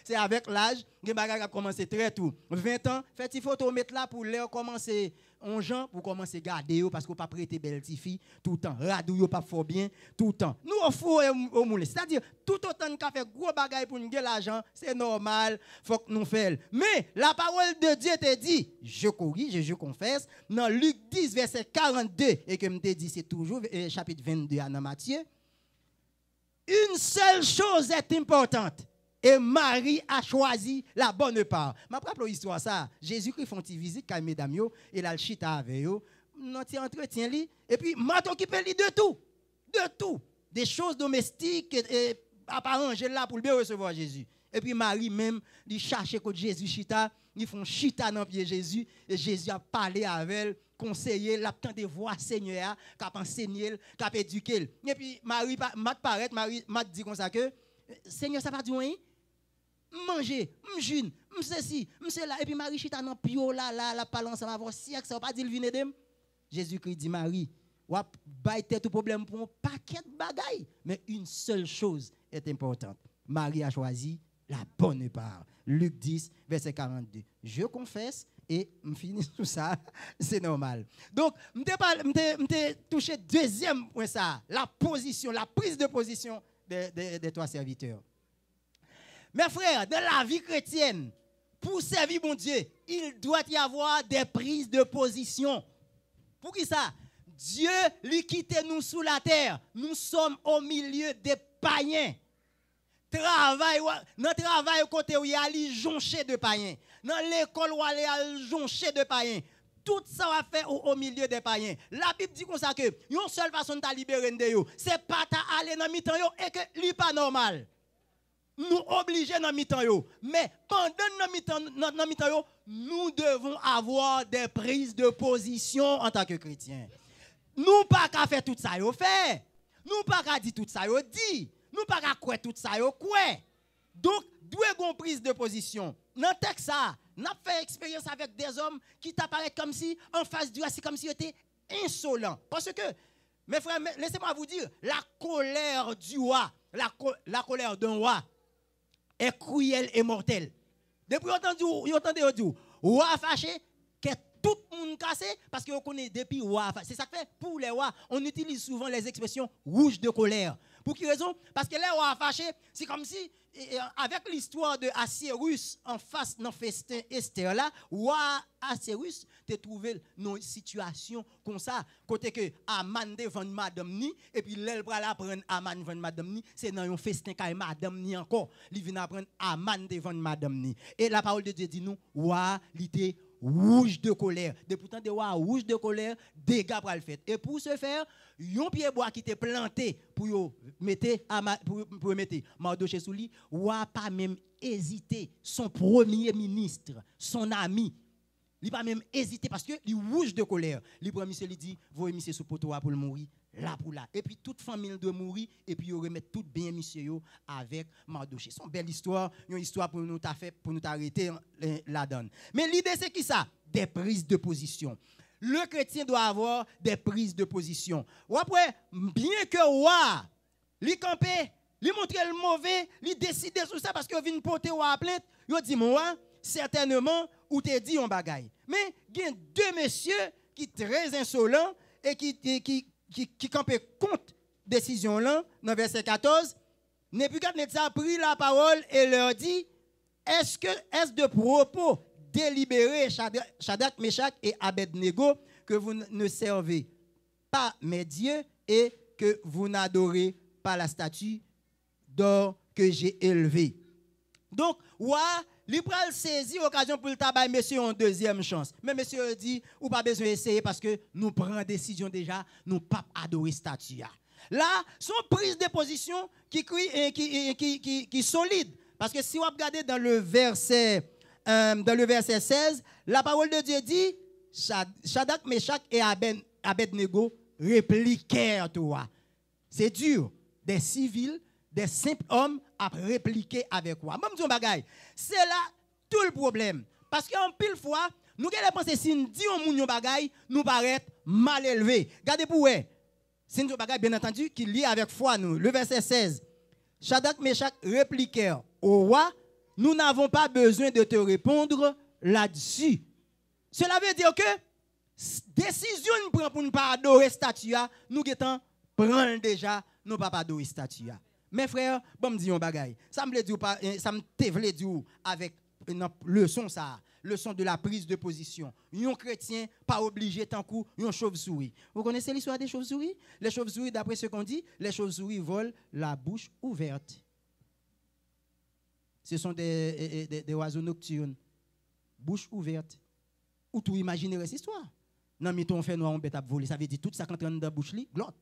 C'est avec l'âge, les bagages a commencé très tôt. 20 ans, fait il faut te mettre là pour leur commencer en gens pour commencer à garder parce qu'on pas prêter belle fille tout le temps. Radou pas fort bien tout le temps. Nous on faut au moulin. C'est-à-dire tout autant qu'a fait gros bagages pour nous gagner l'argent, c'est normal, faut que nous fassions. Mais la parole de Dieu te dit, je corrige, je confesse dans Luc 10 verset 42 et que me te dit c'est toujours chapitre 22 dans Matthieu. Une seule chose est importante. Et Marie a choisi la bonne part. Je me rappelle l'histoire ça. Jésus-Christ fait une visite quand mesdames yo et là le chita avec yo. Notre entretien li et puis m'a occupé li de tout. De tout. Des choses domestiques et apparemment là pour bien recevoir Jésus. Et puis Marie même lui chercher que Jésus chita, ils font chita dans pied Jésus et Jésus a parlé avec elle, conseillé, l'a tant de voix Seigneur, qui a enseigné, qui a éduqué. Et puis Marie m'a dit comme ça que Seigneur ça pas du rien. Manger, m'jeune, m'ceci, m'cela et puis Marie chita dans pio la parle ensemble avoir siècle ça pas dire vinn dem. Jésus-Christ dit Marie, ou bailler tout problème pour un paquet de bagailles, mais une seule chose est importante. Marie a choisi la bonne part. Luc 10 verset 42. Je confesse et me finis tout ça, c'est normal. Donc, m'te touché deuxième point ça, la position, la prise de position de toi serviteurs. Mes frères, dans la vie chrétienne, pour servir mon Dieu, il doit y avoir des prises de position. Pour qui ça? Dieu lui quitte nous sous la terre. Nous sommes au milieu des païens. Dans le travail côté où il y a les jonchés de païens. Dans l'école où il y a les jonchés de païens. Tout ça va faire au milieu des païens. La Bible dit comme ça que une seule façon de libérer de yo, c'est pas aller dans mi-temps yo et que n'est pas normal. Nous obliger dans mi-temps yo, mais pendant dans mi-temps yo, nous devons avoir des prises de position en tant que chrétiens. Nous pas qu'à faire tout ça yo fait. Nous pas qu'à dire tout ça yo dit. Nous pas qu'à croire tout ça yo croire. Donc, doit une prise de position. Dans le texte ça, nous avons fait expérience avec des hommes qui t'apparaissent comme si en face du c'est comme si ils étaient insolents. Parce que mes frères, laissez-moi vous dire, la colère du roi, la colère d'un roi est cruelle et mortelle. Depuis vous entendez dire, roi fâché, que tout le monde cassé, parce qu'on connaît depuis roi fâché. C'est ça que fait, pour les rois, on utilise souvent les expressions rouge de colère. Pour quelle raison? Parce que les rois fâchés, c'est comme si, avec l'histoire de Assyrus en face dans festin Esther là, roi Assyrus te trouvé dans une situation comme ça, côté que Aman devant madame ni et puis l'elle va la prendre Aman devant madame ni, c'est dans un festin quand madame ni encore, il vient prendre Aman devant madame ni. Et la parole de Dieu dit nous, roi l'était rouge de colère. De pourtant des rois rouge de colère, dégâts pour le faire. Et pour ce faire, yon pied bois qui était planté pour mettre Mardoché sous lui, roi pas même hésité, son premier ministre, son ami, il pas même hésité parce que il rouge de colère. Il prend monsieur lui dit, voyez monsieur sous poteau pour le mourir. Là pour là. Et puis toute famille doit mourir et puis il remet tout bien monsieur avec Mardoché. C'est une belle histoire, une histoire pour nous fait pour nous arrêter la donne. Mais l'idée c'est qui ça? Des prises de position. Le chrétien doit avoir des prises de position. Ou après, bien que roi, lui camper, lui montrer le mauvais, lui décider sur ça parce que vient porter roi à plainte, il dit moi certainement ou te dit on bagaille. Mais il y a deux messieurs qui sont très insolents et qui campaient contre décision là dans verset 14. Nebuchadnezzar a pris la parole et leur dit est-ce de propos délibéré Shadrach, Meshach et Abednego que vous ne servez pas mes dieux et que vous n'adorez pas la statue d'or que j'ai élevée. Donc, il prend saisir l'occasion pour le tabac, monsieur, en deuxième chance. Mais monsieur dit, ou pas besoin d'essayer parce que nous prenons décision déjà, nous pas adorer statue. Là, son prise de position qui solide. Parce que si vous regardez dans le verset 16, la parole de Dieu dit, Shadrach, Meshach et Abednego répliquèrent toi. C'est dur. Des civils, des simples hommes à répliquer avec quoi. Même son bagaille. C'est là tout le problème. Parce qu'en pile fois, nous allons penser si nous disons mon bagaille, nous paraît mal élevé. Regardez pour vous. C'est un bagaille bien entendu qui lie avec foi nous. Le verset 16. Shadrach, Meshach répliquèrent. au roi, nous n'avons pas besoin de te répondre là-dessus. Cela veut dire que décision nous prend pour ne pas adorer statue, nous prenons déjà, nous ne pas adorer statue. Mes frères, bon me dire un bagay. Ça me dit pas, ça me te dire avec une leçon ça, leçon de la prise de position. Un chrétien pas obligé tant coup une chauve-souris. Vous connaissez l'histoire des chauves-souris? Les chauves-souris, d'après ce qu'on dit, les chauves-souris volent la bouche ouverte. Ce sont des oiseaux nocturnes, bouche ouverte. Ou tout imaginer cette histoire. Non, mais on fait noir, on bête à voler. Ça veut dire tout ça quand on est dans la bouche, glotte.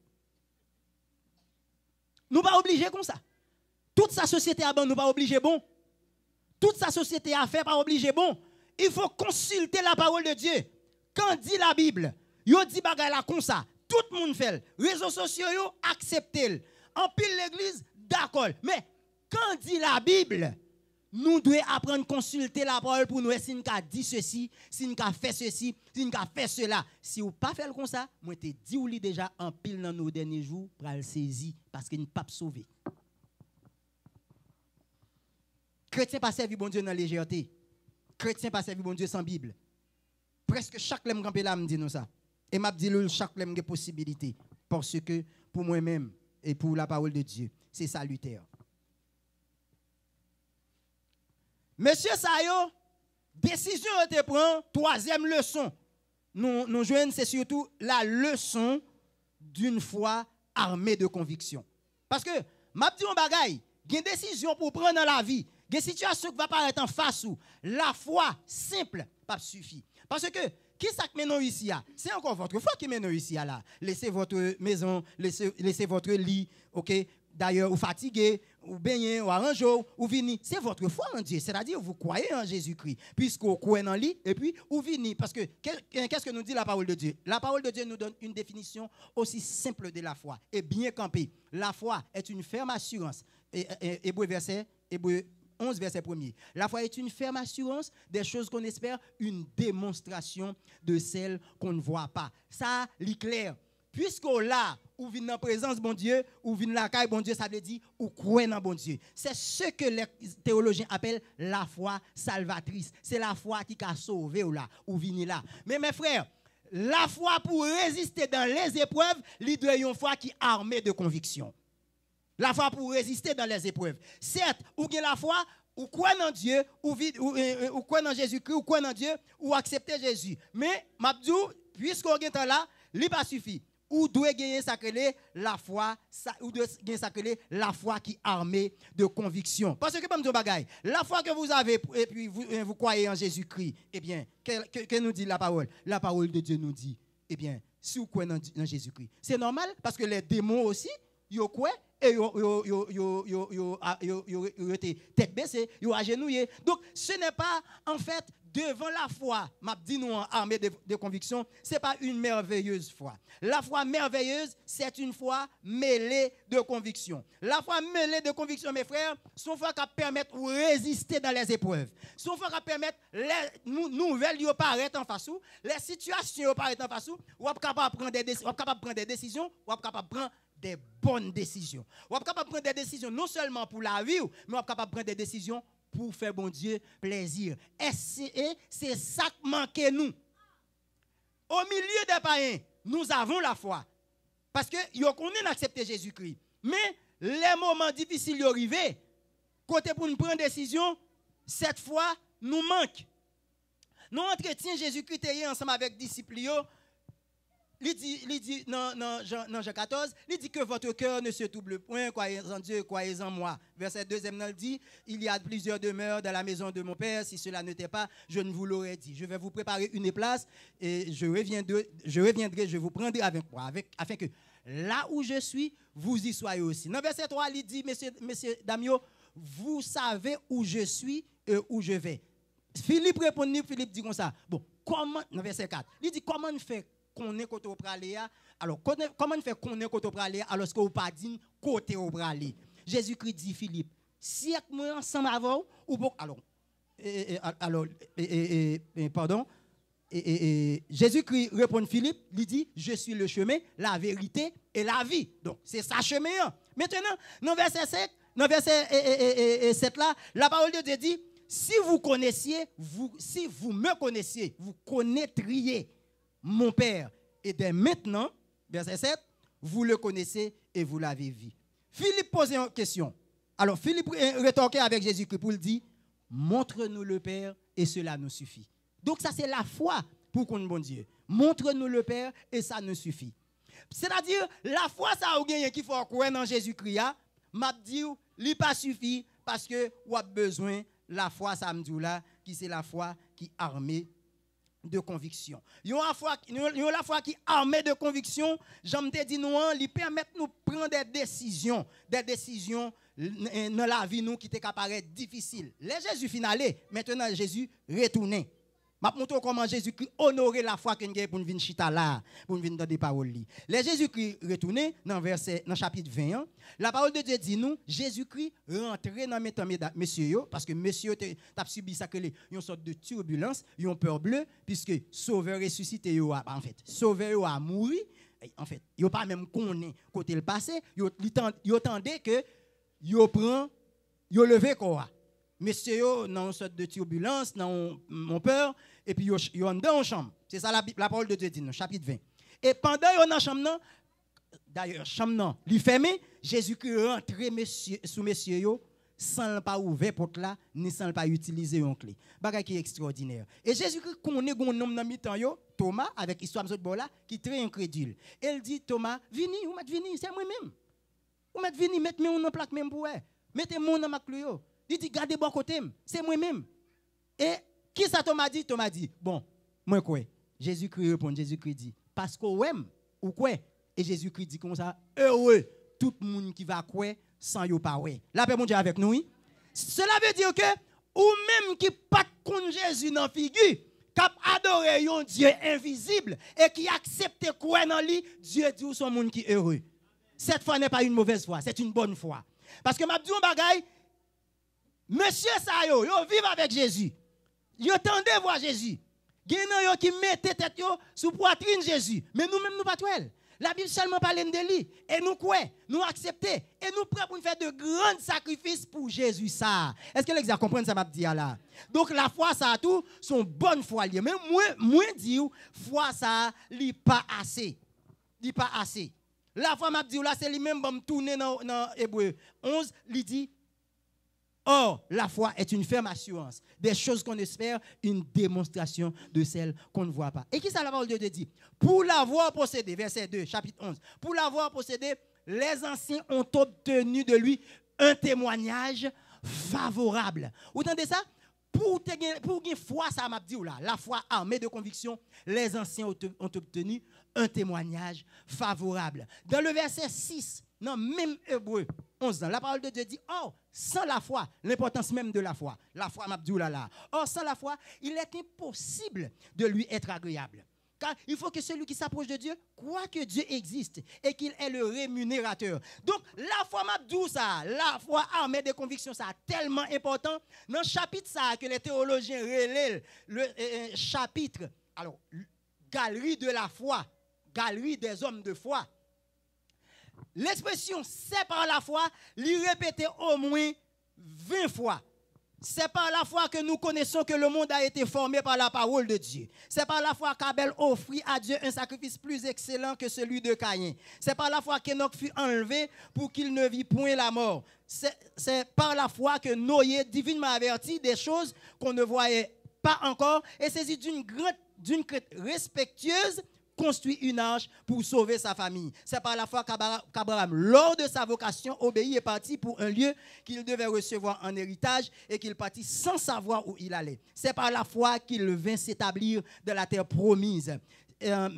Nous pas obligés comme ça. Toute sa société à bon, nous pas obligés bon. Toute sa société à faire pas obligé bon. Il faut consulter la parole de Dieu. Quand dit la Bible, yo dit bagay la comme ça. Tout le monde fait. Réseaux sociaux yo acceptent. En pile l'église d'accord. Mais quand dit la Bible, nous devons apprendre à consulter la parole pour nous si nous avons dit ceci, si nous avons fait ceci, si nous avons fait cela. Si vous pas fait comme ça, moi te dit ou li déjà en pile dans nos derniers jours pour le saisir parce qu'il n'est pas sauvé. Chrétien pas servi bon Dieu dans la légèreté. Chrétien pas servi bon Dieu sans Bible. Presque chaque lème campé là me dit nous ça. Et m'a dit chaque lème des possibilités parce que pour moi-même et pour la parole de Dieu, c'est salutaire. Monsieur Sayo, décision te prend, troisième leçon. Nous joignons, c'est surtout la leçon d'une foi armée de conviction. Parce que, m'a dit un bagay, il y a une décision pour prendre dans la vie, il y a une situation qui va paraître en face ou la foi simple, pas suffit. Parce que, qui ça qui mène ici? C'est encore votre foi qui mène ici. Laissez votre maison, laissez votre lit, ok? D'ailleurs, vous fatiguez, vous baignez, vous arrangez, vous venez. C'est votre foi en Dieu. C'est-à-dire, vous croyez en Jésus-Christ. Puisque vous croyez en lui, et puis vous venez. Parce que, qu'est-ce que nous dit la parole de Dieu? La parole de Dieu nous donne une définition aussi simple de la foi. Et bien campée. La foi est une ferme assurance. Hébreu 11, verset 1er. La foi est une ferme assurance des choses qu'on espère, une démonstration de celles qu'on ne voit pas. Ça, l'éclair. Puisque là, ou vient dans la présence de bon Dieu, ou vient dans la caille bon Dieu, ça veut dire ou croit dans bon Dieu. C'est ce que les théologiens appellent la foi salvatrice. C'est la foi qui a sauvé ou là, ou vient là. Mais mes frères, la foi pour résister dans les épreuves, il doit y avoir une foi qui est armée de conviction. La foi pour résister dans les épreuves. Certes, ou bien la foi, ou croit dans Dieu, ou croit dans Jésus-Christ, ou croit dans Dieu, ou accepter Jésus. Mais, Mabdou, puisqu'on est là, il n'est pas suffit. Ou doit gagner sacré la foi, ou doit gagner sacré la foi qui est armée de conviction. Parce que comme bagaille, la foi que vous avez et puis vous croyez en Jésus-Christ, eh bien, que nous dit la parole? La parole de Dieu nous dit, eh bien, si vous croyez dans Jésus-Christ, c'est normal parce que les démons aussi, ils croient et ils étaient tête baissée, ils agenouillés. Donc, ce n'est pas en fait devant la foi, m'a dit nous en armée de conviction, ce n'est pas une merveilleuse foi. La foi merveilleuse, c'est une foi mêlée de conviction. La foi mêlée de conviction, mes frères, c'est une foi qui permet de résister dans les épreuves. C'est une foi qui permet les nouvelles qui apparaissent en face, les situations qui apparaissent en face, ou êtes capable de prendre des décisions, ou êtes capable de prendre des bonnes décisions. Ou êtes capable de prendre des décisions non seulement pour la vie, mais vous êtes capable de prendre des décisions pour faire bon Dieu plaisir. Et c'est ça qui manque nous. Au milieu des païens, nous avons la foi. Parce que nous connaissons accepter Jésus-Christ. Mais les moments difficiles arrivent, côté pour nous prendre une décision, cette fois, nous manque. Nous entretenons Jésus-Christ ensemble avec les disciples. Il dit dans Jean 14, il dit que votre cœur ne se trouble point, croyez en Dieu, croyez en moi. Verset 2, il dit, il y a plusieurs demeures dans la maison de mon Père, si cela n'était pas, je ne vous l'aurais dit. Je vais vous préparer une place et je reviendrai, je vous prendrai avec moi, afin que là où je suis, vous y soyez aussi. Dans verset 3, il dit, Monsieur Damio, vous savez où je suis et où je vais. Philippe répond, Philippe dit comme ça, bon, comment, dans verset 4, il dit, comment faire qu'on est côté au praléa, alors comment on fait qu'on est côté au praléa alors que vous pas dit côté au praléa? Jésus-Christ dit Philippe, si moi ensemble avant ou bon pardon, Jésus-Christ répond Philippe, il dit je suis le chemin, la vérité et la vie. Donc c'est ça chemin. Maintenant, dans verset 5, dans verset 7 là, la parole de Dieu dit, si vous me connaissiez, vous connaîtriez mon Père. Et dès maintenant, verset 7, vous le connaissez et vous l'avez vu. Philippe pose une question. Alors Philippe rétorquait avec Jésus-Christ pour lui dire, montre-nous le Père et cela nous suffit. Donc ça c'est la foi pour qu'on bon Dieu. Montre-nous le Père et ça nous suffit. C'est-à-dire, la foi ça a gagné qu'il faut croire dans Jésus-Christ, m'a dit, il pas suffit parce que vous avez besoin la foi ça me dit là qui c'est la foi qui armée de conviction. Yon la foi qui armée de conviction, j'aime te dit nous, il permet nous prendre des décisions dans la vie nous qui te paraît difficile. Les Jésus finalé, maintenant Jésus retourné. M'a montre comment Jésus-Christ honorer la foi qu'il a pour venir chita là, pour venir dans des paroles. Les Jésus-Christ retourné dans chapitre 20, la parole de Dieu dit nous, Jésus-Christ rentré dans messieurs parce que messieurs t'a subi ça que une sorte de turbulence, une peur bleue puisque sauveur ressuscité en fait, sauveur a mouru. En fait, yo pas même connaît côté le passé, yo tendait que yo prend yo levé quoi. Monsieur yo dans une sorte de turbulence, dans mon peur et puis yo en dans chambre. C'est ça la parole de Dieu dit dans chapitre 20. Et pendant yo dans chambre d'ailleurs chambre nan, li fermé, Jésus-Christ rentré sous messieurs yo sans pas ouvert porte là ni sans pas utiliser une clé. Bagay qui est extraordinaire. Et Jésus-Christ connaît gon homme dans mi-temps yo, Thomas avec histoire de bon là qui très incrédule. Elle dit Thomas, vini, ou met vini, c'est moi même. Ou met vini, mettez moi en plaque même pour mettez moi dans ma clé yo. Il dit gardez bon côté, c'est moi même. Et qui ça Thomas dit? Thomas dit bon, moi quoi? Jésus-Christ répond, Jésus-Christ dit parce que ouem ou quoi? Et Jésus-Christ dit comme ça, heureux tout le monde qui va quoi sans yo pas ouais. La paix mon Dieu avec nous, oui. Cela veut dire que ou même qui pas contre Jésus dans figure, cap adorer un Dieu invisible et qui accepte quoi dans lui, Dieu dit ou son monde qui heureux. Cette foi n'est pas une mauvaise foi, c'est une bonne foi. Parce que m'a dit un bagay, monsieur sa yo vivent avec Jésus. Yo tendez voir Jésus. Gen yo qui mettent tête yo sous poitrine Jésus, mais nous-mêmes nous pas twel. La Bible seulement parle de lui. Et nous quoi? Nous accepter. Et nous prêts pour faire de grands sacrifices pour Jésus. Ça. Est-ce que l'exemple comprend ça m'a dit là? Donc la foi ça tout son bonne foi liée. Mais moi dis foi ça li pas assez. Li pas assez. La foi m'a dit là c'est lui même me tourner dans Hébreu 11, il dit or, la foi est une ferme assurance des choses qu'on espère, une démonstration de celles qu'on ne voit pas. Et qui ça la parole de Dieu dit? Pour l'avoir possédé, verset 2, chapitre 11, pour l'avoir possédé, les anciens ont obtenu de lui un témoignage favorable. Vous entendez ça? Pour une foi, ça m'a dit là, la foi armée de conviction, les anciens ont obtenu un témoignage favorable. Dans le verset 6, non, même Hébreu 11 ans, la parole de Dieu dit, oh, sans la foi, l'importance même de la foi m'a dit là. Or, sans la foi, il est impossible de lui être agréable. Car il faut que celui qui s'approche de Dieu croit que Dieu existe et qu'il est le rémunérateur. Donc, la foi m'a dit ça, la foi armée de convictions, ça tellement important. Dans le chapitre ça, que les théologiens relèvent, le chapitre, alors, galerie de la foi, galerie des hommes de foi. L'expression c'est par la foi, l'y répéter au moins 20 fois. C'est par la foi que nous connaissons que le monde a été formé par la parole de Dieu. C'est par la foi qu'Abel offrit à Dieu un sacrifice plus excellent que celui de Caïn. C'est par la foi qu'Enoch fut enlevé pour qu'il ne vit point la mort. C'est par la foi que Noé, divinement averti des choses qu'on ne voyait pas encore, et saisi d'une crête respectueuse, construit une arche pour sauver sa famille. C'est par la foi qu'Abraham, lors de sa vocation, obéit et partit pour un lieu qu'il devait recevoir en héritage et qu'il partit sans savoir où il allait. C'est par la foi qu'il vint s'établir de la terre promise.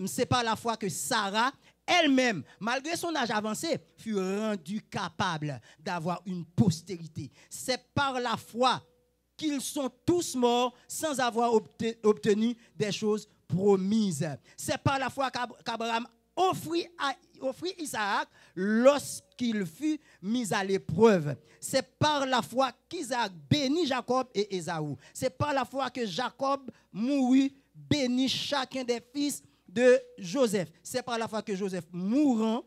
C'est par la foi que Sarah, elle-même, malgré son âge avancé, fut rendue capable d'avoir une postérité. C'est par la foi qu'ils sont tous morts sans avoir obtenu des choses promise. C'est par la foi qu'Abraham offrit Isaac lorsqu'il fut mis à l'épreuve. C'est par la foi qu'Isaac bénit Jacob et Ésaü. C'est par la foi que Jacob mourut, bénit chacun des fils de Joseph. C'est par la foi que Joseph, mourant,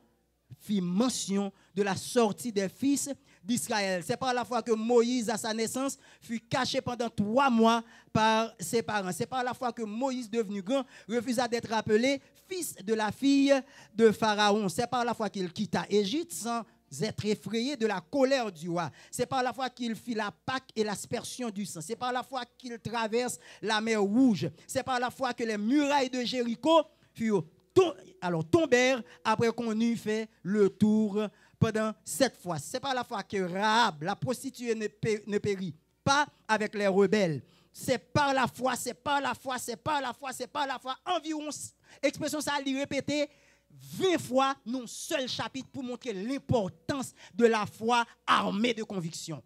fit mention de la sortie des fils d'Israël. C'est par la foi que Moïse, à sa naissance, fut caché pendant 3 mois par ses parents. C'est par la foi que Moïse, devenu grand, refusa d'être appelé fils de la fille de Pharaon. C'est par la foi qu'il quitta Égypte sans être effrayé de la colère du roi. C'est par la foi qu'il fit la Pâque et l'aspersion du sang. C'est par la foi qu'il traverse la mer Rouge. C'est par la foi que les murailles de Jéricho tombèrent après qu'on eut fait le tour pendant 7 fois. C'est par la foi que Rahab, la prostituée, ne périt pas avec les rebelles. C'est par la foi, c'est par la foi, c'est par la foi, c'est par la foi. Environ, expression ça, lui répéter 20 fois non seul chapitre pour montrer l'importance de la foi armée de conviction.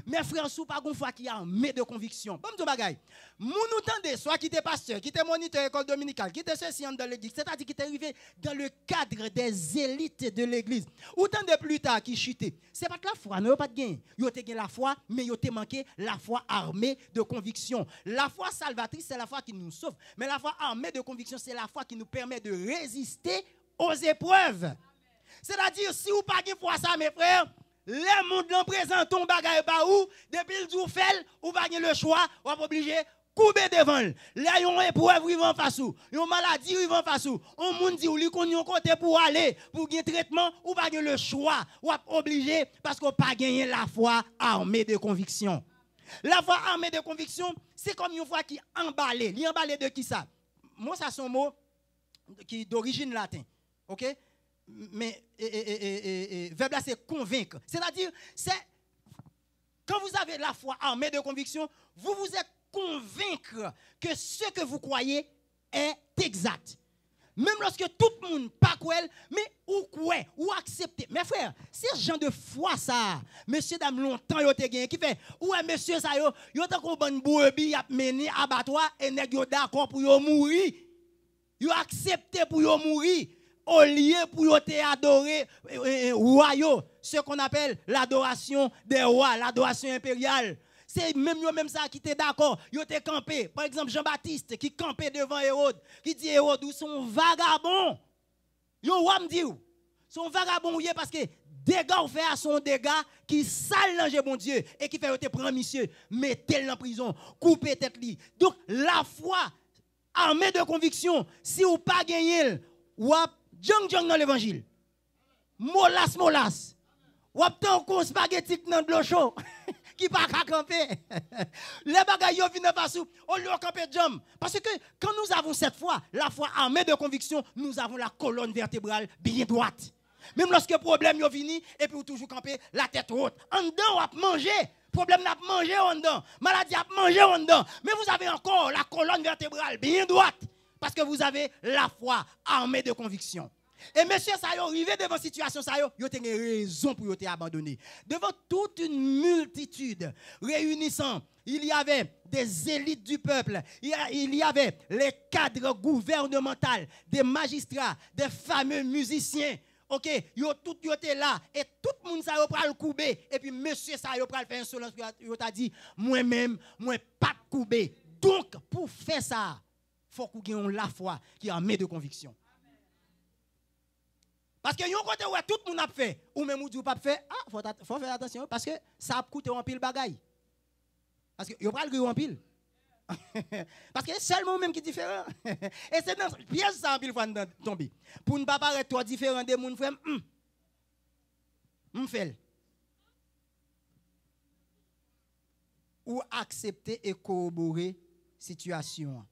Mes frères, sous pas une foi qui est armée de conviction. Bon, tout bagaille. Moun nous tendez, soit qui était pasteur, qui était moniteur école dominicale, qui était ceci dans l'église, c'est-à-dire qui était arrivé dans le cadre des élites de l'église. Ou tendez plus tard qui chutait. C'est pas que la foi, non, pas de gain. Yo te gain la foi, mais yo te manqué la foi armée de conviction. La foi salvatrice, c'est la foi qui nous sauve. Mais la foi armée de conviction, c'est la foi qui nous permet de résister aux épreuves. C'est-à-dire, si vous n'avez pas foi ça, mes frères, les mondes l'en présentent ton bagage par où, depuis le jour fait, ou pas le choix, ou pas obligé couper devant. Là, yon épreuve, ils vont face ou, yon maladie, ils vont face ou. On monde dit ou li kon yon côté pour aller, pour gagner traitement, ou pas le choix, ou pas obligé parce qu'on pas gagné la foi armée de conviction. La foi armée de conviction, c'est comme une foi qui emballée. Li emballé de qui ça? Moi, ça son mot qui est d'origine latine. OK? Mais verbe là c'est convaincre. C'est-à-dire c'est quand vous avez la foi armée de conviction, vous vous êtes convaincre que ce que vous croyez est exact. Même lorsque tout le monde pas croit, mais ou quoi, ou accepter. Mes frères, c'est ce genre de foi ça. Monsieur dame longtemps yo te gagné qui fait ouais monsieur ça yo tant qu'on bonne brebis y a mené abattoir et nèg yo d'accord pour yo mourir. Yo accepté pour yo mourir. Au lieu pour yo te adorer royaux, ce qu'on appelle l'adoration des rois, l'adoration impériale. C'est même yo même ça qui était d'accord, yo te campé. Par exemple Jean-Baptiste qui campait devant Hérode, qui dit Hérode ou son vagabond. Yo wa me dit son vagabond parce que dégâts ou fait à son dégât qui sale l'ange bon Dieu et qui fait yo te prendre monsieur, mettez-le en prison, couper tête li. Donc la foi armée de conviction, si ou pas gagner ou jong dans l'évangile. Molas. Ou tant qu'on spaghetti dans de l'eau chaude qui pas qu'à camper. Les bagailles yo viennent pas sous on lui camper jam parce que quand nous avons cette foi, la foi armée de conviction, nous avons la colonne vertébrale bien droite. Même lorsque problème yo vini et puis ou toujours camper la tête haute. En dedans on a manger, problème n'a manger en dedans, maladie a manger en dedans, mais vous avez encore la colonne vertébrale bien droite. Parce que vous avez la foi armée de conviction. Et monsieur, ça y est arrivé devant situation, ça y est, vous avez raison pour vous abandonner. Devant toute une multitude réunissant, il y avait des élites du peuple, il y avait les cadres gouvernementaux, des magistrats, des fameux musiciens. OK, yo tout yo était là et tout le monde ça yo pral couper et puis monsieur ça yo pral faire insolence, yo t'a dit moi-même, moi pas couper. Donc pour faire ça, faut qu'on ait la foi qui est armée de conviction. Parce que yon côté où tout le monde a fait, ou même ou pas fait, faut faire attention parce que ça a coûté en pile bagaille. Parce que yon pas le en pile. Parce que c'est seulement même qui est différent. Et c'est dans pièce ça en pile fois tomber. Pour ne pas paraître toi différent des moun frère, fait. Ou accepter et corroborer situation.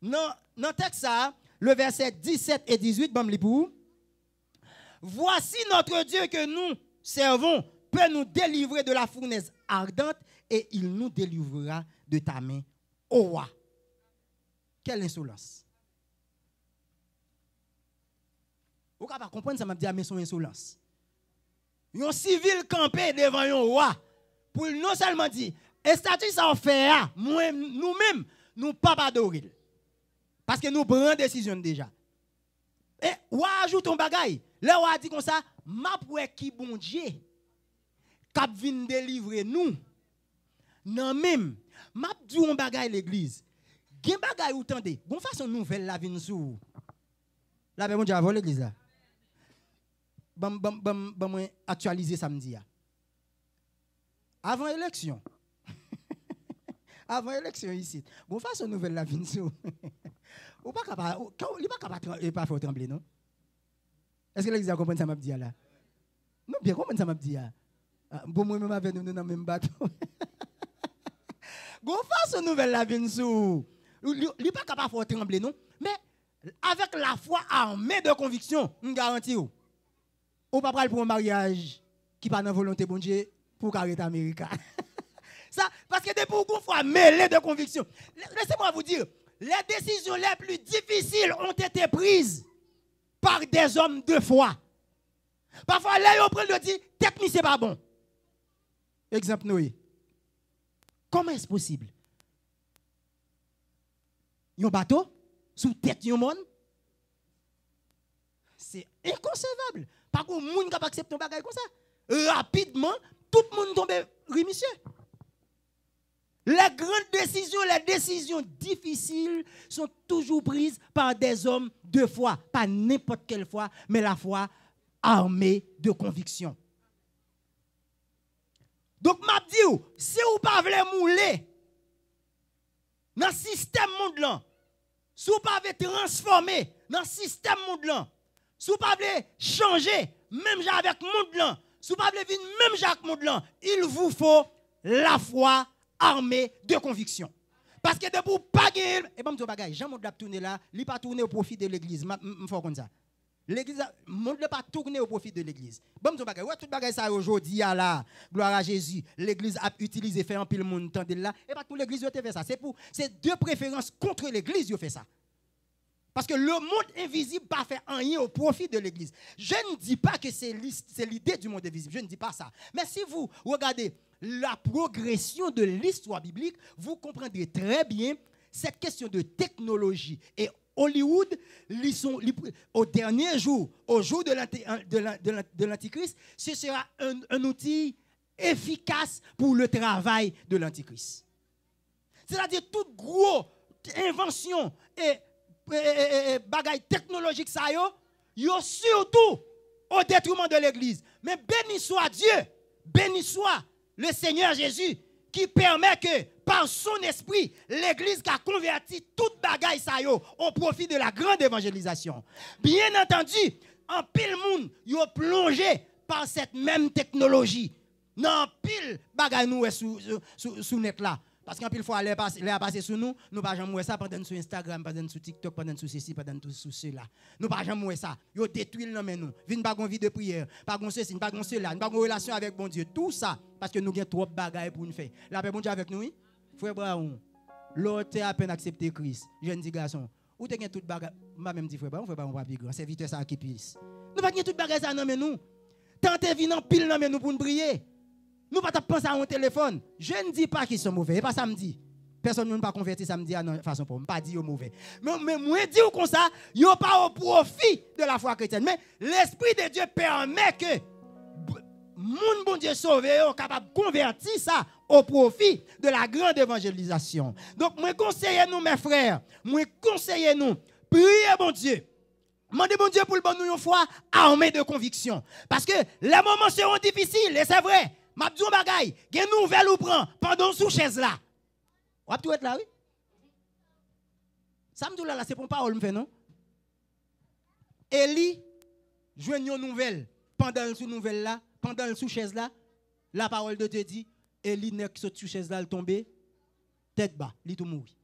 Dans le texte ça, le verset 17 et 18, bon li pour. Voici notre Dieu que nous servons peut nous délivrer de la fournaise ardente et il nous délivrera de ta main, ô roi. Quelle insolence. Vous ne comprenez pas ça m'a dit mais son insolence. Un civil campé devant un roi pour non seulement dire et statut ça fait nous-mêmes nous pas adorer. Parce que nous prenons décision déjà. Et ou ajoute un bagay. Là on a dit comme ça, m'a pour qui bon Dieu cap vinn délivrer nous. Non même, m'a dit un bagay l'église. Gen bagay ou tendez. Bon façon nouvelle la vinn sou. La bon Dieu avant l'église là. Bon actualiser samedi. avant élection. Avant élection ici. Bon, façon nouvelle la vie. Ou pas capable, il pas faire trembler, non? Est-ce que l'église a compris ça m'a dit là? Non, bien compris ça m'a dit là. Bon, moi même avec nous dans le même bateau. Bon, façon nouvelle la vie. Il pas capable de faire trembler, non? Mais avec la foi armée de conviction, on garantit ou pas prendre pour un mariage qui pas dans volonté bon Dieu pour arrêter l'Amérique. Ça, parce que depuis une fois mêlé de conviction. Laissez-moi vous dire, les décisions les plus difficiles ont été prises par des hommes de foi. Parfois, là, ils prennent le dit, tête, c'est pas bon. Exemple, Noé. Comment est-ce possible? Un bateau sous tête de monde? C'est inconcevable. Par contre, les gens qui acceptent un bagage comme ça, rapidement, tout le monde tombe rémission. Les grandes décisions, les décisions difficiles sont toujours prises par des hommes de foi. Pas n'importe quelle foi, mais la foi armée de conviction. Donc, m'a dit, si vous ne pouvez pas mouler dans le système monde, si vous ne pouvez pas transformer dans le système monde, si vous ne pouvez pas changer, même avec le monde, si vous ne pouvez pas vivre même avec le monde, il vous faut la foi armée de conviction. Parce que de vous pas gagner, et bon, Jean monde tourner là, il pas tourner au profit de l'église. Faut comme ça. L'église monde ne pas tourner au profit de l'église. Bon, ouais, tout bagage ça aujourd'hui là, gloire à Jésus. L'église a utilisé fait un pile monde tande là, et pas pour l'église fait ça. C'est deux préférences contre l'église yo fait ça. Parce que le monde invisible pas fait rien au profit de l'église. Je ne dis pas que c'est l'idée du monde invisible, je ne dis pas ça. Mais si vous regardez la progression de l'histoire biblique, vous comprendrez très bien cette question de technologie. Et Hollywood, au dernier jour, au jour de l'Antichrist, ce sera un outil efficace pour le travail de l'Antichrist. C'est-à-dire toute grosse invention et bagaille technologique, ça yo surtout au détriment de l'Église. Mais béni soit Dieu, béni soit le Seigneur Jésus, qui permet que par son esprit, l'Église a converti toute bagaille ça yo au profit de la grande évangélisation. Bien entendu, en pile monde yo plongé par cette même technologie. Non, pile bagaille nous sous net là. Parce qu'en pile fois, les passer sur nous, nous pas jamais ça pendant sur Instagram, pendant sur TikTok, pendant sur ceci, pendant sur cela. Nous pas jamais ça. Yo détruit le nous. Vinn pas gon vie de prière, pas gon ceci, pas gon cela, pas gon relation avec bon Dieu. Tout ça parce que nous avons trop de bagages pour nous faire. La paix bon Dieu avec nous, oui? Frère Brown, l'autre a à peine accepté Christ. Jeune dit garçon, ou t'es tout bagage, m'a même dit frère Brown, frère Brown pas plus grand, c'est vite ça qui pisse. Nous pas tout bagage ça non mais nous. Tentez venir en pile non mais nous pour nous prier. Nous ne pouvons pas penser à un téléphone. Je ne dis pas qu'ils sont mauvais. Et pas samedi. Personne ne pas converti samedi à non façon pour. Je ne pas dire mauvais. Mais moi, dis comme ça, ils n'ont pas au profit de la foi chrétienne. Mais l'Esprit de Dieu permet que mon bon Dieu sauvé est capable de convertir ça au profit de la grande évangélisation. Donc, moi, conseillez nous, mes frères. Moi, conseillez nous. Priez, bon Dieu. Demandez bon Dieu pour le bon nous une foi armée de conviction. Parce que les moments seront difficiles, et c'est vrai. Ma bdou bagay, gen nouvelle ou prend pendant sous chaise là. Ou ap tout être là oui? Ça me dit là c'est pour parole me fait non? Eli joigne une nouvelle pendant sous nouvelle là, pendant sous chaise là, la parole de Dieu dit Eli nek saute sous chaise là le tomber tête bas, li tout mouri.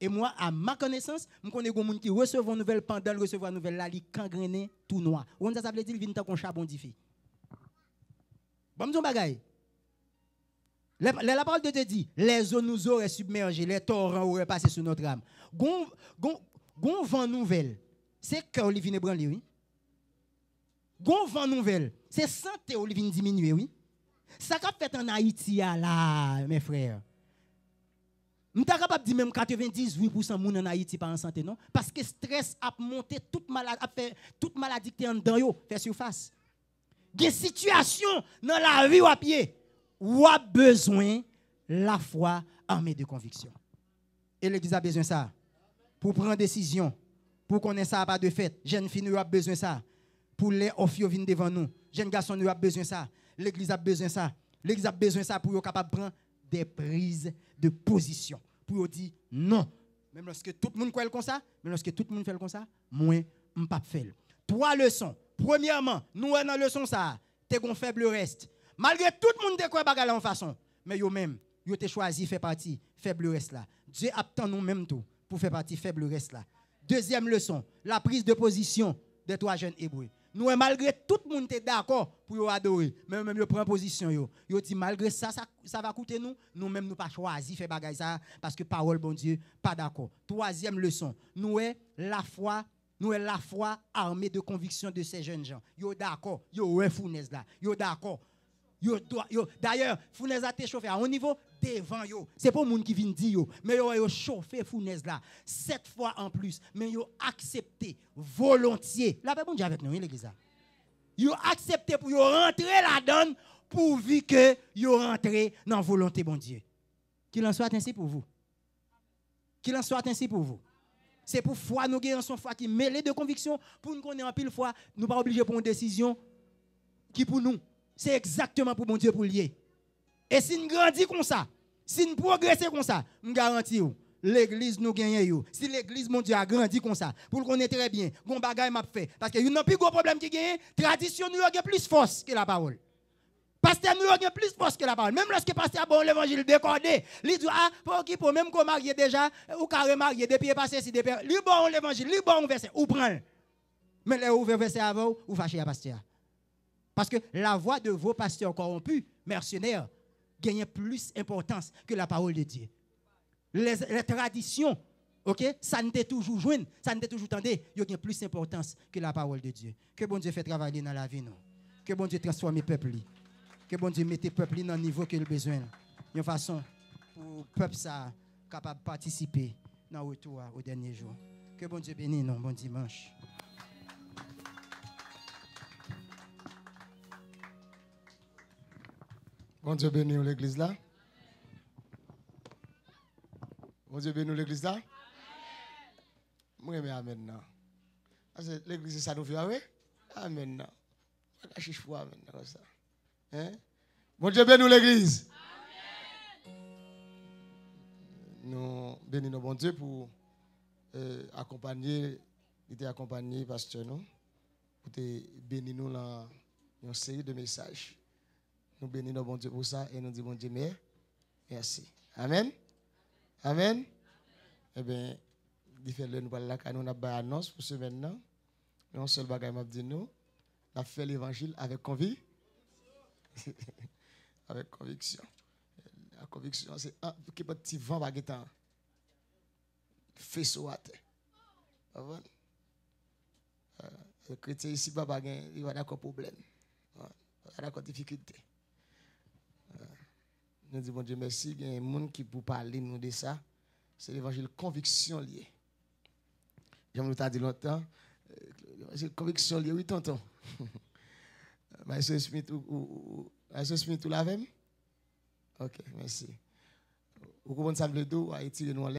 Et moi à ma connaissance, je connais des gens qui reçoivent une nouvelle pendant recevoir une nouvelle là, li gangrené tout noir. Ou ça veut dire il vient tant qu'on charbon diffi. Bon, la parole de Dieu dit, les eaux nous auraient submergé, les torrents auraient passé sur notre âme. Gon vent nouvelle, c'est que Olivier branlé, oui. Gon vent nouvelle, c'est santé Olivier diminuer, oui. Ça qu'a fait en Haïti là, mes frères. Nous sommes capables de dire même 98% de gens en Haïti pas en santé, non? Parce que le stress a monté toute maladie qui est en dedans, fait surface. Des situations dans la vie ou à pied, ou a besoin la foi armée de conviction. Et l'Église a besoin de ça. Pour prendre décision, pour connaître ça pas de fait. Jeune fille nous a besoin de ça. Pour les offres venir devant nous. Jeune garçon nous a besoin de ça. L'Église a besoin de ça. L'église a besoin de ça pour être capable de prendre des prises de position. Pour dire non. Même lorsque tout le monde fait comme ça, même lorsque tout le monde fait comme ça, moi, je ne peux pas faire. 3 leçons. Premièrement, nous, dans la leçon, ça, tu as un faible reste. Malgré tout le monde qui a en façon, mais yo même, yo te choisi faire partie faible reste là. Dieu attend nous même tout pour faire partie faible reste là. Deuxième leçon, la prise de position des 3 jeunes hébreux. Nous, malgré tout le monde est d'accord pour adorer, mais même yo prend position yo. Yo dit malgré ça, ça va coûter nous, nous-mêmes nous pas choisi faire bagay ça parce que parole bon Dieu pas d'accord. Troisième leçon, nous est la foi armée de conviction de ces jeunes gens. Yo d'accord, yo ouais Founès là, yo d'accord. D'ailleurs, Founès a été chauffé à un niveau devant yo. C'est pas le monde qui vient dire yo, mais yo chauffé Founès là 7 fois en plus, mais yo accepté volontiers. La paix bon Dieu avec nous l'église. Yo accepté pour yo rentrer là-dedans pourvu que yo rentrer dans volonté bon Dieu. Qu'il en soit ainsi pour vous. Qu'il en soit ainsi pour vous. C'est pour foi nous gagnons son foi qui mêlée de conviction pour nous connaître en pile fois, nous pas obligés pour une décision qui pour nous c'est exactement pour mon Dieu pour lier. Et si nous grandissons comme ça, si nous progressons comme ça, nous garantissons l'église nous gagne. Si l'église, mon Dieu, a grandi comme ça, pour le connaître très bien, bon bagay m'a fait. Parce que il n'y a plus gros problème qui gagne, tradition nous a plus force que la parole. Pasteur nous a plus force que la parole. Même lorsque pasteur bon l'évangile décordé, il dit pour qui pour même qu'on marié déjà ou carré marié depuis passé si depuis lui bon l'évangile, lui bon verset ou prend. Mais les ouvert verset avant ou fâché à pasteur. Parce que la voix de vos pasteurs corrompus, mercenaires, gagne plus d'importance que la parole de Dieu. Les traditions, ok, ça ne t'est toujours joint, ça ne t'est toujours tendé, il y a plus d'importance que la parole de Dieu. Que bon Dieu fait travailler dans la vie, nous. Que bon Dieu transforme le peuple. Que bon Dieu mette le peuple dans le niveau qu'il a besoin. De façon pour le peuple ça capable de participer dans le retour au dernier jour. Que bon Dieu bénisse nous, bon dimanche. Bon Dieu bénisse l'église là. Bon Dieu bénisse l'église là. Moi, je amen. L'église, ça nous fait avec. Amen. Je suis amen. Hein? Bon Dieu bénisse l'église. Nous bénissons bon Dieu pour accompagner, pasteur nous, pour te bénir nous dans une série de messages. Nous bénissons bon Dieu pour ça et nous disons bon Dieu merci. Amen. Amen. Eh bien, différents nous parlons là, nous avons une annonce pour ce maintenant. Mais un seul bagage m'a dit nous, on a fait l'évangile avec conviction. Avec conviction. La conviction, c'est un petit vent baguettant. Faisceau à terre. Le chrétien ici, il va d'accord problème. Il va d'accord difficulté. Nous disons, bon Dieu, merci. Il y a un monde qui peut parler nous de ça. C'est l'évangile conviction liée. J'aime nous dit longtemps. C'est conviction liée, oui, tonton. Maître Smith, ou la même? Ok, merci. Vous comprenez ça, le dos, à étirer nous en l'air.